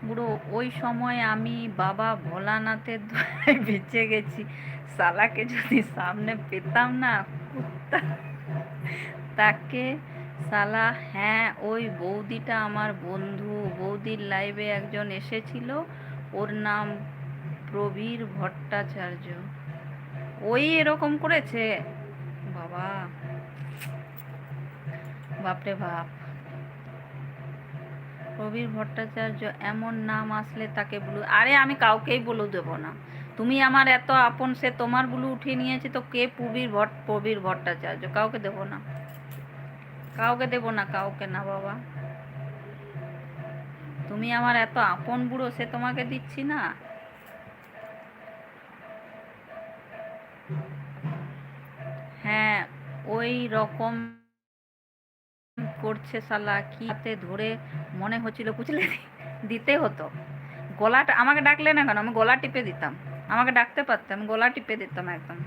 বুড়ো ওই সময় আমি বাবা ভোলানাথের দয়ায় বেঁচে গেছি। শালাকে যদি সামনে পেতাম না, কুত্তা তাকে শালা। হ্যাঁ, ওই বৌদিটা আমার বন্ধু। বৌদির লাইভে একজন এসেছিল, ওর নাম প্রবীর ভট্টাচার্য। ওই এরকম করেছে। বাবা, বাপরে বাপ। প্রবীর ভট্টাচার্য এমন নাম আসলে তাকে ব্লু। আরে আমি কাউকেই ব্লু দেবো না। তুমি আমার এত আপন, সে তোমার ব্লু উঠিয়ে নিয়েছে, তো কে প্রবীর ভট্টাচার্য? কাউকে দেবো না, কাউকে দেবো না, কাউকে না বাবা। তুমি আমার এত আপন বুড়ো, সে তোমাকে দিচ্ছি না। হ্যাঁ, ওই রকম করছে শালা। কি হাতে ধরে মনে হচ্ছিল কুচলে দিতে হতো। গলাটা আমাকে ডাকলে না কেন? আমি গলা টিপে দিতাম। আমাকে ডাকতে পারতাম, গলা টিপে দিতাম একদম।